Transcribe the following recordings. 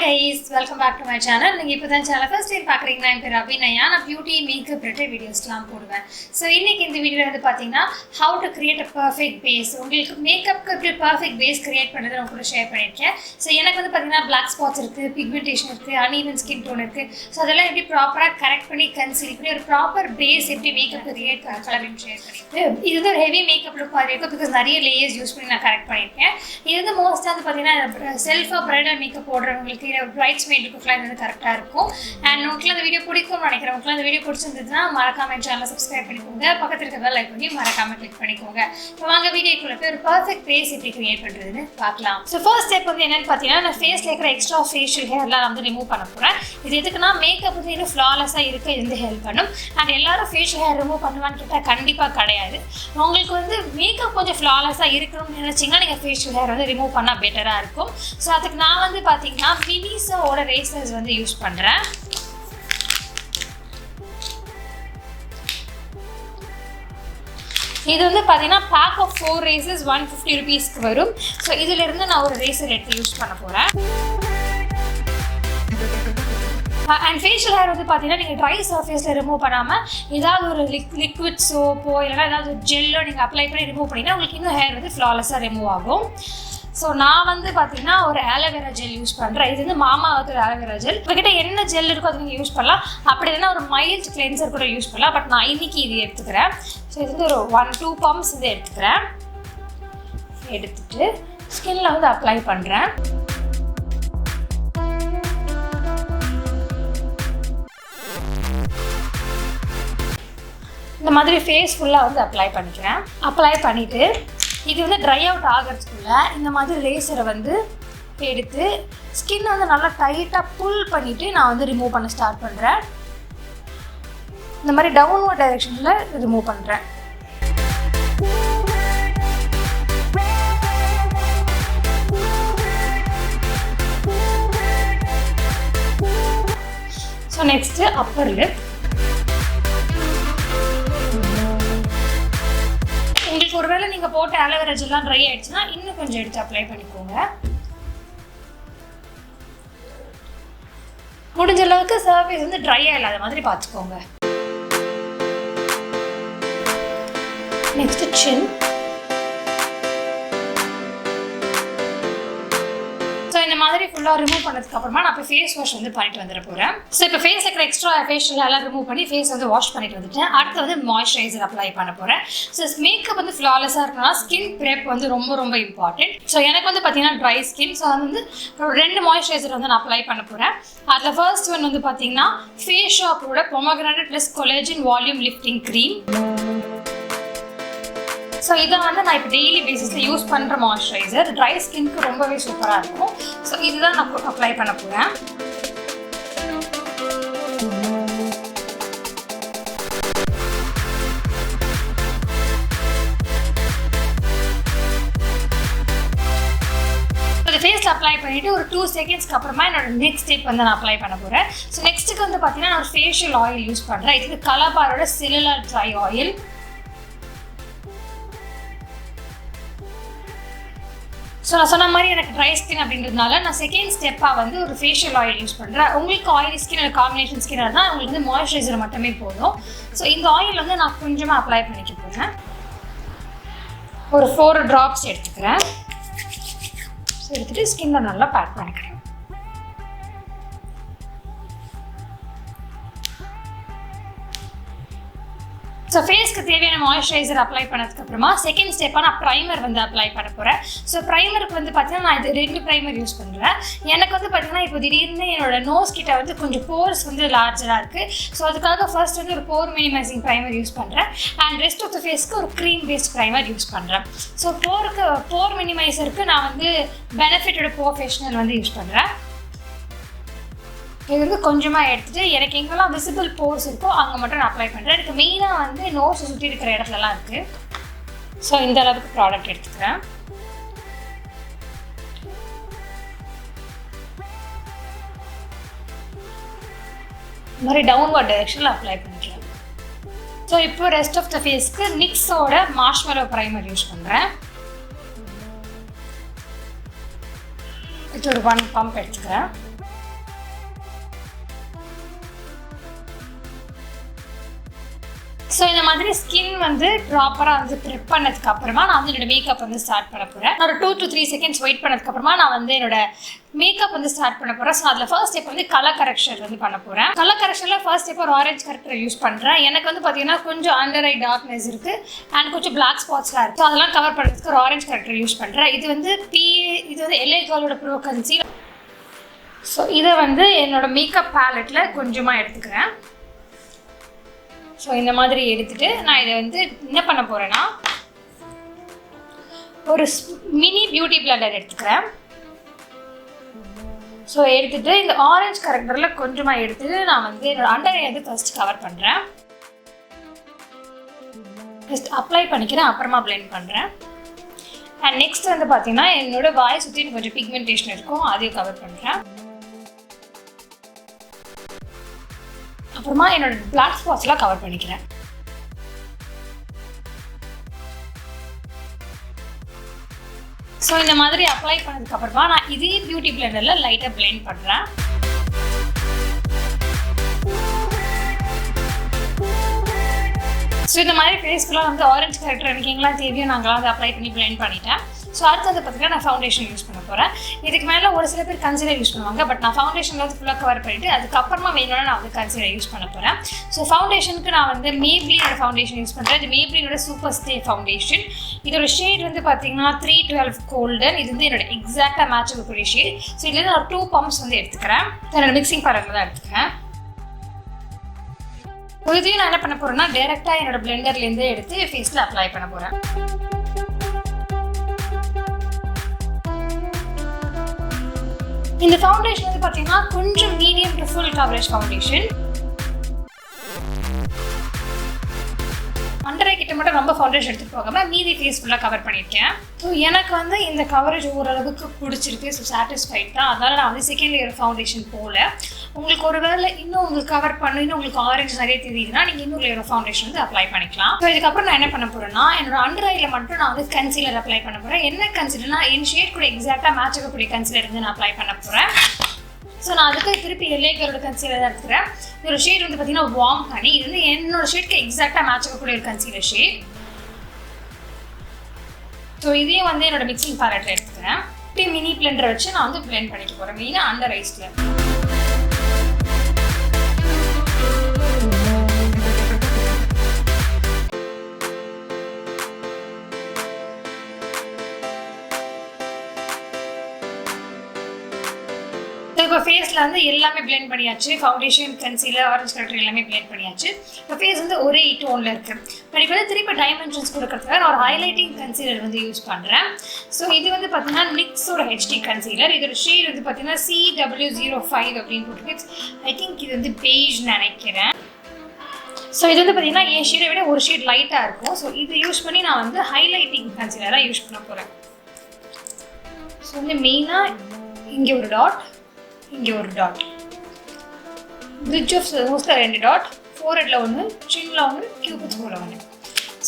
guys, welcome back to my channel. நீங்க இப்போதான் சேனலை ஃபர்ஸ்ட் டைம் பார்க்குறீங்கன்னா என் பேர் அபிநயா. நான் பியூட்டி மேக்கப் ரிலேட்டட் வீடியோஸ்லாம் போடுவேன். ஸோ இன்னைக்கு இந்த வீடியோவில் வந்து பார்த்தீங்கன்னா how to create a perfect base. உங்களுக்கு மேக்கப்புக்கு எப்படி பர்ஃபெக்ட் பேஸ் கிரியேட் பண்ணுறது நான் கூட ஷேர் பண்ணியிருக்கேன். ஸோ எனக்கு வந்து பார்த்தீங்கன்னா Blackspots இருக்குது, Pigmentation இருக்குது, uneven skin tone இருக்குது. ஸோ அதெல்லாம் எப்படி ப்ராப்பராக கரெக்ட் பண்ணி கன்சீல் பண்ணி ஒரு ப்ராப்பர் பேஸ் எப்படி மேக்கப் கிரியேட் கலரிங் ஷேர் பண்ணியிருக்கேன். இது வந்து ஒரு ஹெவி மேக்கப் லுக் மாதிரி இருக்கும் பிகாஸ் நிறைய லேயர்ஸ் யூஸ் பண்ணி நான் கரெக்ட் பண்ணியிருக்கேன். இது வந்து மோஸ்ட்டாக வந்து பார்த்தீங்கன்னா செல்ஃபாக ப்ரைடல் மேக்கப் போடுறவங்களுக்கு பிரைட்ஸ்மெய்டுக்குலாம் இது வந்து கரெக்டாக இருக்கும். அண்ட் உங்களுக்கு அந்த வீடியோ பிடிக்கும்னு நினைக்கிறேன். உங்களுக்கு அந்த வீடியோ பிடிச்சிருந்ததுன்னா மறக்காம என் சேனலை சப்ஸ்கிரைப் பண்ணிக்கோங்க, பக்கத்தில் இருக்கிறதா லைக் பண்ணி மறக்காம கிளிக் பண்ணிக்கோங்க. இப்போ வாங்க வீடியோக்குள்ள போய் ஒரு பர்ஃபெக்ட் ஃபேஸ் எப்படி கிரியேட் பண்ணுறதுன்னு பார்க்கலாம். ஸோ ஃபர்ஸ்ட் ஸ்டெப் வந்து என்னென்னு பார்த்தீங்கன்னா நான் ஃபேஸில் இருக்கிற எக்ஸ்ட்ரா ஃபேஷியல் ஹேர்லாம் வந்து ரிமூவ் பண்ண போகிறேன். இது எதுக்குன்னா மேக்கப் வந்து இன்னும் ஃப்ளாலெஸ்ஸாக இருக்க இது வந்து ஹெல்ப் பண்ணும். அண்ட் எல்லாரும் ஃபேஷியல் ஹேர் ரிமூவ் பண்ணுவான்னு கேட்டால் கண்டிப்பாக கிடையாது. உங்களுக்கு வந்து மேக்கப் கொஞ்சம் ஃப்ளாலெஸ்ஸாக இருக்கணும்னு நினச்சிங்கன்னா நீங்கள் ஃபேஷியல் ஹேர் வந்து ரிமூவ் பண்ணால் பெட்டராக இருக்கும். ஸோ அதுக்கு நான் வந்து பார்த்தீங்கன்னா மினிசோட ரேசர்ஸ் வந்து யூஸ் பண்ணுறேன். இது வந்து பார்த்தீங்கன்னா பேக் ஆஃப் 4 ரேசர்ஸ் 150 rupeesக்கு வரும். ஸோ இதிலிருந்து நான் ஒரு ரேசர் எடுத்து யூஸ் பண்ண போகிறேன். அண்ட் ஃபேஷியல் ஹேர் வந்து பார்த்தீங்கன்னா நீங்கள் ட்ரை சர்ஃபேஸில் ரிமூவ் பண்ணாமல் ஏதாவது ஒரு லிக்விட் சோப்போ இல்லைனா ஏதாவது ஒரு ஜெல்லோ நீங்கள் அப்ளை பண்ணி ரிமூவ் பண்ணிங்கன்னா உங்களுக்கு இன்னும் ஹேர் வந்து ஃப்ளாலெஸ்ஸாக ரிமூவ் ஆகும். ஸோ நான் வந்து பார்த்தீங்கன்னா ஒரு ஆலோவேரா ஜெல் யூஸ் பண்ணுறேன். இது வந்து Mamaearth ஆலோவேரா ஜெல். உங்ககிட்ட என்ன ஜெல் இருக்கோ அது நீங்கள் யூஸ் பண்ணலாம். அப்படி இல்லைன்னா ஒரு மைல்ட் கிளென்சர் கூட யூஸ் பண்ணலாம். பட் நான் இன்னைக்கு இது எடுத்துக்கிறேன். ஸோ இது வந்து ஒரு 1-2 pumps இது எடுத்துக்கிறேன். எடுத்துட்டு ஸ்கின்ல வந்து அப்ளை பண்ணுறேன். இந்த மாதிரி ஃபேஸ் ஃபுல்லாக வந்து அப்ளை பண்ணிக்கிறேன். அப்ளை பண்ணிவிட்டு இது வந்து ட்ரை அவுட் ஆகிறதுக்குள்ள இந்த மாதிரி ரேசரை வந்து எடுத்து ஸ்கின் வந்து நல்லா டைட்டாக புல் பண்ணிவிட்டு நான் வந்து ரிமூவ் பண்ண ஸ்டார்ட் பண்ணுறேன். இந்த மாதிரி டவுன்வர்ட் டைரெக்ஷனில் ரிமூவ் பண்ணுறேன். So next Appar lip. உங்களுக்கு ஒருவேளை நீங்கள் போட்ட ஆலோவேரா ஜெல்லாம் ட்ரை ஆகிடுச்சுன்னா இன்னும் கொஞ்சம் எடுத்து அப்ளை பண்ணிக்கோங்க. முடிஞ்ச அளவுக்கு சர்ஃபேஸ் வந்து ட்ரையாக இல்லாத மாதிரி பார்த்துக்கோங்க. நெக்ஸ்ட் சின். ஸோ இந்த மாதிரி ஃபுல்லாக ரிமூவ் பண்ணதுக்கு அப்புறமா நான் இப்போ ஃபேஸ் வாஷ் வந்து பண்ணிட்டு வந்துட போகிறேன். ஸோ இப்போ ஃபேஸ் இருக்கிற எக்ஸ்ட்ரா ஃபேஷியல் எல்லாம் ரிமூவ் பண்ணி ஃபேஸ் வந்து வாஷ் பண்ணிட்டு வந்துட்டேன். அடுத்து வந்து மாய்ஸ்சரைசர் அப்ளை பண்ண போகிறேன். ஸோ மேக்கப் வந்து ஃப்ளாலெஸ்ஸாக இருக்கணும்னா ஸ்கின் ப்ரெப் வந்து ரொம்ப ரொம்ப இம்பார்ட்டன்ட். ஸோ எனக்கு வந்து பார்த்தீங்கன்னா ட்ரை ஸ்கின். ஸோ அது வந்து 2 மாய்ஸ்சரைசர் வந்து நான் அப்ளை பண்ண போகிறேன். அதில் ஃபர்ஸ்ட் ஒன் வந்து பார்த்தீங்கன்னா ஃபேஸ் ஷாப்போட pomegranate plus collagen volume lifting cream. So இதை வந்து நான் இப்போ டெய்லி பேசிஸில் யூஸ் பண்ணுற மாய்ஸ்சரைசர். ட்ரை ஸ்கின்க்கு ரொம்பவே சூப்பராக இருக்கும். ஸோ இதுதான் நான் அப்ளை பண்ண போகிறேன். ஃபேஸில் அப்ளை பண்ணிவிட்டு ஒரு 2 secondsக்கு அப்புறமா என்னோட நெக்ஸ்ட் ஸ்டெப் வந்து நான் அப்ளை பண்ண போகிறேன். ஸோ நெக்ஸ்ட்டுக்கு வந்து பார்த்தீங்கன்னா நான் ஒரு ஃபேஷியல் ஆயில் யூஸ் பண்ணுறேன். இதுக்கு கலபாரோட செல்லுலார் ட்ரை ஆயில். ஸோ நான் சொன்ன மாதிரி எனக்கு ட்ரை ஸ்கின் அப்படின்றதுனால நான் செகண்ட் ஸ்டெப்பாக வந்து ஒரு ஃபேஷியல் ஆயில் யூஸ் பண்ணுறேன். உங்களுக்கு ஆயிலி ஸ்கின் இல்லை காம்பினேஷன் ஸ்கின் இருந்தால் உங்களுக்கு வந்து மாய்ஸ்சரைசர் மட்டுமே போதும். ஸோ இந்த ஆயில் வந்து நான் கொஞ்சமாக அப்ளை பண்ணிக்க போகிறேன். ஒரு 4 drops எடுத்துக்கிறேன். ஸோ எடுத்துகிட்டு ஸ்கின்ல நல்லா பேக் பண்ணிக்கிறேன். ஸோ ஃபேஸ்க்கு தேவையான மாய்ஸ்சரைசர் அப்ளை பண்ணதுக்கப்புறமா செகண்ட் ஸ்டெப்பாக நான் ப்ரைமர் வந்து அப்ளை பண்ண போகிறேன். ஸோ ப்ரைமருக்கு வந்து பார்த்தீங்கன்னா நான் இது 2 ப்ரைமர் யூஸ் பண்ணுறேன். எனக்கு வந்து பார்த்தீங்கன்னா இப்போ திடீர்னு என்னோட நோஸ் கிட்ட வந்து கொஞ்சம் போர்ஸ் வந்து லார்ஜராக இருக்குது. ஸோ அதுக்காக ஃபர்ஸ்ட் வந்து ஒரு போர் மினிமைசிங் ப்ரைமர் யூஸ் பண்ணுறேன். அண்ட் ரெஸ்ட் ஆஃப் த ஃபேஸ்க்கு ஒரு க்ரீம் பேஸ்ட் ப்ரைமர் யூஸ் பண்ணுறேன். ஸோ போர் மினிமைசருக்கு நான் வந்து பெனிஃபிட்டோட ப்ரொஃபஷனல் வந்து யூஸ் பண்ணுறேன். இது வந்து கொஞ்சமாக எடுத்துகிட்டு எனக்கு எங்கெல்லாம் விசிபிள் போர்ஸ் இருக்கோ அங்கே மட்டும் நான் அப்ளை பண்ணுறேன். எனக்கு மெயினாக வந்து நோஸை சுற்றி இருக்கிற இடத்துலலாம் இருக்குது. ஸோ இந்த அளவுக்கு ப்ராடக்ட் எடுத்துக்கிறேன். இந்த மாதிரி டவுன்வர்ட் டைரெக்ஷனில் அப்ளை பண்ணிக்கிறேன். ஸோ இப்போ ரெஸ்ட் ஆஃப் த ஃபேஸ்க்கு நிக்ஸோட மார்ஷ்மெலோ ப்ரைமர் யூஸ் பண்ணுறேன். இது ஒரு 1 பம்ப் எடுத்துக்கிறேன். ஸோ இந்த மாதிரி ஸ்கின் வந்து ப்ராப்பராக வந்து ப்ரிப் பண்ணதுக்கு அப்புறமா நான் வந்து என்னோட மேக்கப் வந்து ஸ்டார்ட் பண்ண போகிறேன். ஒரு 2 to 3 seconds வெயிட் பண்ணதுக்கு அப்புறமா நான் வந்து என்னோட மேக்கப் வந்து ஸ்டார்ட் பண்ண போகிறேன். ஸோ அதில் ஃபர்ஸ்ட் ஸ்டெப் வந்து கலர் கரெக்ஷன் வந்து பண்ண போகிறேன். கலர் கரெக்ஷனில் ஃபர்ஸ்ட் ஸ்டெப் ஒரு ஆரஞ்ச் கரெக்டர் யூஸ் பண்ணுறேன். எனக்கு வந்து பார்த்தீங்கன்னா கொஞ்சம் அண்டர் ஐ டார்க்னஸ் இருக்குது அண்ட் கொஞ்சம் பிளாக் ஸ்பாட்ஸ்லாம் இருக்குது. ஸோ அதெல்லாம் கவர் பண்ணுறதுக்கு ஒரு ஆரஞ்ச் கரெக்டர் யூஸ் பண்ணுறேன். இது வந்து LA Girlோட ப்ரோ கன்சீலர். ஸோ இதை வந்து என்னோட மேக்கப் பேலட்டில் கொஞ்சமாக எடுத்துக்கிறேன். ஸோ இந்த மாதிரி எடுத்துகிட்டு நான் இதை வந்து என்ன பண்ண போகிறேன்னா ஒரு மினி பியூட்டி பிளெண்டர் எடுத்துக்கிறேன். ஸோ எடுத்துகிட்டு இந்த ஆரஞ்ச் கரெக்டரில் கொஞ்சமாக எடுத்துகிட்டு நான் வந்து என்னோடய அண்டர் ஐ வந்து ஃபர்ஸ்ட் கவர் பண்ணுறேன். ஜஸ்ட் அப்ளை பண்ணிக்கிறேன், அப்புறமா பிளெண்ட் பண்ணுறேன். அண்ட் நெக்ஸ்ட் வந்து பார்த்தீங்கன்னா என்னோடய வாய் சுற்றி கொஞ்சம் பிக்மெண்டேஷன் இருக்கும், அதையும் கவர் பண்ணுறேன். அப்புறமா என்னோட பிளாக் ஸ்பாட்ஸ்லாம் கவர் பண்ணிக்கிறேன். ஸோ இந்த மாதிரி அப்ளை பண்ணதுக்கப்புறமா நான் இதே பியூட்டி பிளெண்டரில் லைட்டாக பிளெண்ட் பண்ணுறேன். ஸோ இந்த மாதிரி ஃபேஸ்க்குலாம் வந்து ஆரஞ்ச் கரெக்டர் எனக்கு எங்கெல்லாம் தேவையோ நாங்களாம் அதை அப்ளை பண்ணி பிளெண்ட் பண்ணிட்டேன். ஸோ அடுத்து வந்து பார்த்தீங்கன்னா நான் ஃபவுண்டேஷன் யூஸ் பண்ண போகிறேன். இதுக்கு மேலே ஒரு சில பேர் கன்சீலர் யூஸ் பண்ணுவாங்க, பட் நான் ஃபவுண்டேஷனில் வந்து ஃபுல்லாக கவர் பண்ணிவிட்டு அதுக்கப்புறமா வேணும்னா நான் வந்து கன்சீலர் யூஸ் பண்ண போகிறேன். ஸோ ஃபவுண்டேஷனுக்கு நான் வந்து Maybelline ஃபவுண்டேஷன் யூஸ் பண்ணுறேன். இது Maybelline சூப்பர் ஸ்டே ஃபவுண்டேஷன். இதோட ஷேட் வந்து பார்த்தீங்கன்னா 312 கோல்டன். இது வந்து என்னோட எக்ஸாக்டாக மேட்ச் ஆகக்கூடிய ஷேட். ஸோ இதுலேருந்து நான் 2 பம்ப்ஸ் வந்து எடுத்துக்கிறேன். என்னோட மிக்சிங் பவுடரில் தான் எடுத்துக்கிறேன். இதையும் நான் என்ன பண்ண போகிறேன்னா டேரெக்டாக என்னோட பிளெண்டர்லேருந்து எடுத்து ஃபேஸில் அப்ளை பண்ண போகிறேன். இந்த ஃபவுண்டேஷன் வந்து பார்த்தீங்கன்னா கொஞ்சம் medium to full coverage foundation. Under eye கிட்ட மட்டும் ரொம்ப ஃபவுண்டேஷன் எடுத்துகிட்டு போகாமல் மீதி ஃபேஸ் ஃபுல்லாக கவர் பண்ணியிருக்கேன். ஸோ எனக்கு வந்து இந்த கவரேஜ் ஓரளவுக்கு பிடிச்சிருக்கு. ஸோ சாட்டிஸ்ஃபைட் தான். அதனால் நான் வந்து செகண்ட் லேயர் ஃபவுண்டேஷன் போகல. உங்களுக்கு ஒரு வேளை இன்னும் உங்களுக்கு கவர் பண்ணணும், இன்னும் உங்களுக்கு ஆரஞ்ச் நிறைய தெரியுதுன்னா நீங்கள் இன்னொரு லேயர் ஃபவுண்டேஷன் வந்து அப்ளை பண்ணிக்கலாம். ஸோ இதுக்கப்புறம் நான் என்ன பண்ண போகிறேன்னா என்னோட அண்டர் ஐயில் மட்டும் நான் வந்து கன்சீலர் அப்ளை பண்ண போகிறேன். என்ன கன்சீலர்னா என் ஷேட் கூட எக்ஸாக்டாக மேட்ச் ஆகக்கூடிய கன்சீலர் வந்து நான் அப்ளை பண்ண போகிறேன். ஸோ நான் அதுக்கு திருப்பி LA Girlோட கன்சீலர் தான் எடுத்துக்கிறேன். இதோட ஷேட் வந்து பார்த்தீங்கன்னா வார்ம் ஹனி. இது வந்து என்னோட ஷேட்க்கு எக்ஸாக்டாக மேட்ச் ஆகக்கூடிய ஒரு கன்சீலர் ஷேட். ஸோ இதையும் வந்து என்னோட மிக்சிங் பேலட்டில் எடுத்துக்கிறேன். மினி பிளெண்டரை வச்சு நான் வந்து பிளெண்ட் பண்ணிக்க போகிறேன், மெயினாக அண்டர் ஐஸில். இப்போ ஃபேஸில் வந்து எல்லாமே பிளெண்ட் பண்ணியாச்சு. ஃபவுண்டேஷன், கன்சீலர், ஆரஞ்ச் கரெக்டர் எல்லாமே பிளெண்ட் பண்ணியாச்சு. இப்போ ஃபேஸ் வந்து ஒரே டோனில் இருக்குது. பட் இப்போ வந்து திருப்பி டைமென்ஷன்ஸ் கொடுக்கறதுக்காக நான் ஒரு ஹைலைட்டிங் கன்சீலர் வந்து யூஸ் பண்ணுறேன். ஸோ இது வந்து பார்த்தீங்கன்னா NYXோட HD கன்சீலர். இதோட ஷேட் வந்து பார்த்தீங்கன்னா CW05 அப்படின்னு போட்டுருக்கு. ஐ திங்க் இது வந்து பெய்ஜ் நினைக்கிறேன். ஸோ இது வந்து பார்த்தீங்கன்னா என் ஷேடை விட ஒரு ஷேட் லைட்டாக இருக்கும். ஸோ இதை யூஸ் பண்ணி நான் வந்து ஹைலைட்டிங் கன்சீலராக யூஸ் பண்ண போகிறேன். ஸோ வந்து மெயினாக இங்கே ஒரு டாட், இங்கே ஒரு டாட், பிரிட்ஜ் ஆஃப் நோஸில் 2 டாட், ஃபோர்ஹெட்டில் 1, சின்னில் 1, கியூபிட்ஸ்குள்ள 1.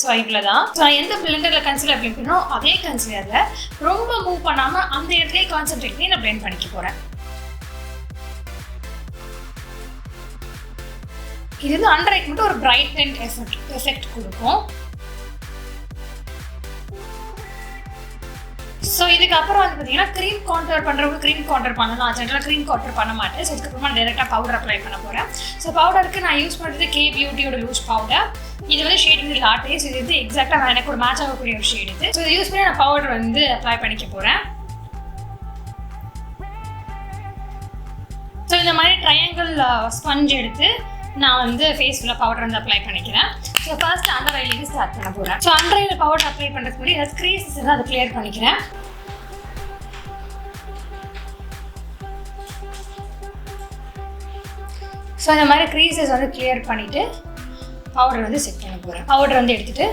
ஸோ இவ்வளோ தான். ஸோ நான் எந்த பிளெண்டரில் கன்சீலர் அப்ளை பண்ணணும் அதே கன்சீலரில் ரொம்ப மூவ் பண்ணாமல் அந்த இடத்துலேயே கான்சென்ட்ரேட் பண்ணி நான் பிளெண்ட் பண்ணிக்க போகிறேன். இது வந்து அண்டர் ஐக்கு மட்டும் ஒரு பிரைட்டன் எஃபெக்ட் கொடுக்கும். ஸோ இதுக்கப்புறம் வந்து பார்த்தீங்கன்னா க்ரீம் கான்டர் பண்ணுறவங்க க்ரீம் கான்டர் பண்ணலாம். நான் ஜென்ரலாக க்ரீம் கான்டர் பண்ண மாட்டேன். ஸோ இதுக்கப்புறமா டேரெக்டாக பவுடர் அப்ளை பண்ண போகிறேன். ஸோ பவுடருக்கு நான் யூஸ் பண்ணுறது kaybeautyயோட லூஸ் பவுடர். இது வந்து ஷேட் வந்து லாட்டே. ஸோ இது வந்து எக்ஸாக்டாக எனக்கு ஒரு மேட்ச் ஆகக்கூடிய ஒரு ஷேட் இது. ஸோ இதை யூஸ் பண்ணி நான் பவுடர் வந்து அப்ளை பண்ணிக்க போகிறேன். ஸோ இந்த மாதிரி ட்ரையாங்கிள் ஸ்பஞ்ச் எடுத்து நான் வந்து ஃபேஸ் ஃபுல்லாக பவுடர் வந்து அப்ளை பண்ணிக்கிறேன். ஸோ ஃபர்ஸ்ட் அண்டர் ஐலேருந்து ஸ்டார்ட் பண்ண போகிறேன். ஸோ அண்டர் ஐயில் பவுடர் அப்ளை பண்ணுறதுக்கு முன்னாடி ஏதாவது க்ரீசஸ் இருந்தால் அதை கிளியர் பண்ணிக்கிறேன். ஸோ இந்த மாதிரி க்ரீசஸ் வந்து கிளியர் பண்ணிவிட்டு பவுடர் வந்து செட் பண்ண போகிறேன். பவுடர் வந்து எடுத்துகிட்டு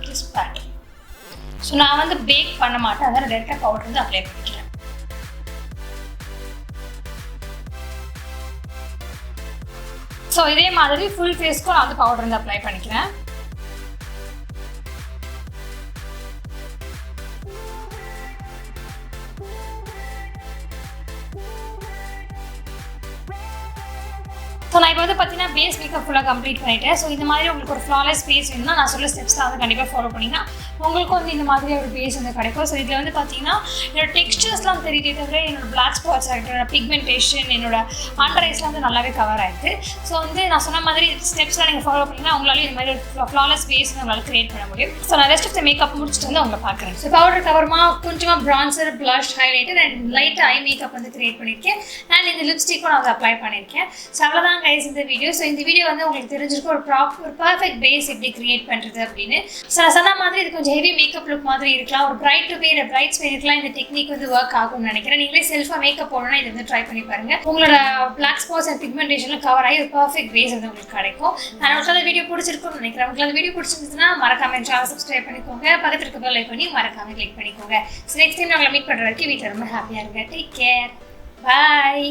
ஜஸ்ட் பேட். ஸோ நான் வந்து பேக் பண்ண மாட்டேன், அதனால் டேரெக்டாக பவுடர் வந்து அப்ளை பண்ணிக்கிறேன். ஸோ இதே மாதிரி ஃபுல் ஃபேஸ்க்கும் நான் வந்து பவுடர் வந்து அப்ளை பண்ணிக்கிறேன். ஸோ நான் இப்போ வந்து பார்த்தீங்கன்னா பேஸ் மேக்கப் ஃபுல்லாக கம்ப்ளீட் பண்ணிட்டேன். ஸோ இந்த மாதிரி உங்களுக்கு ஒரு ஃப்ளாலெஸ் பேஸ் வேணும்னா நான் சொல்ல ஸ்டெப்ஸ்லாம் வந்து கண்டிப்பாக ஃபாலோ பண்ணிங்கன்னா உங்களுக்கு வந்து இந்த மாதிரி ஒரு பேஸ் வந்து கிடைக்கும். ஸோ இதில் வந்து பார்த்தீங்கன்னா என்னோட டெக்ஸ்டர்ஸ்லாம் தெரியுதே தவிர என்னோட பிளாக் ஸ்பாட்ஸ் ஆகிட்டு பிக்மெண்டேஷன் என்னோட அண்டர் ஐஸ்லாம் வந்து நல்லாவே கவர் ஆகிடுது. ஸோ வந்து நான் சொன்ன மாதிரி ஸ்டெப்ஸ்லாம் நீங்கள் ஃபாலோ பண்ணிங்கன்னா உங்களாலே இந்த மாதிரி ஒரு ஃப்ளாலெஸ் பேஸ் உங்களால் கிரியேட் பண்ண முடியும். ஸோ நான் ரெஸ்ட் ஆஃப் த மேக்கப் முடிச்சுட்டு வந்து உங்களை பார்க்குறேன். ஸோ பவுடர் கவர்மா கொஞ்சமாக ப்ரான்சர், ப்ளஷ், ஹைலைட்டர் அண்ட் லைட்டாக ஐ மேக்கப் வந்து கிரியேட் பண்ணியிருக்கேன். அண்ட் இந்த லிப்ஸ்டிக்கும் நான் வந்து அப்ளை பண்ணியிருக்கேன். ஸோ அவ்வளோதான் கைஸ் இந்த வீடியோ. ஸோ இந்த வீடியோ வந்து உங்களுக்கு தெரிஞ்சிருக்கும் ஒரு பர்ஃபெக்ட் பேஸ் எப்படி கிரியேட் பண்ணுறது அப்படின்னு. ஸோ நான் சொன்ன மாதிரி இது கொஞ்சம் ஹெவி மேக்கப் லுக் மாதிரி இருக்கலாம். ஒரு பிரைட் டு பேர் பிரைட்ஸ் பேருக்குலாம் இந்த டெக்னிக் வந்து ஒர்க் ஆகும்னு நினைக்கிறேன். நீங்களே செல்ஃபாக மேக்கப் போடணும்னா இது வந்து ட்ரை பண்ணி பாருங்க. உங்களோட பிளாக் ஸ்பாட்ஸ் அண்ட் பிக்மெண்டேஷன்ல கவர் ஆகி ஒரு பர்ஃபெக்ட் பேஸ் வந்து உங்களுக்கு கிடைக்கும். நான் உங்களுக்கு அந்த வீடியோ பிடிச்சிருக்கும்னு நினைக்கிறேன். உங்களுக்கு அந்த வீடியோ பிடிச்சிருந்துச்சுன்னா மறக்காம சேனல் சப்ஸ்கிரைப் பண்ணிக்கோங்க. பக்கத்தில் இருக்க பெல் ஐகான் பண்ணி மறக்காம கிளிக் பண்ணிக்கோங்க. ஸோ நெக்ஸ்ட் டைம் உங்களை மீட் பண்ணுற வரைக்கும் வீட்டில் ரொம்ப ஹாப்பியாக இருங்க. Take care. பாய்.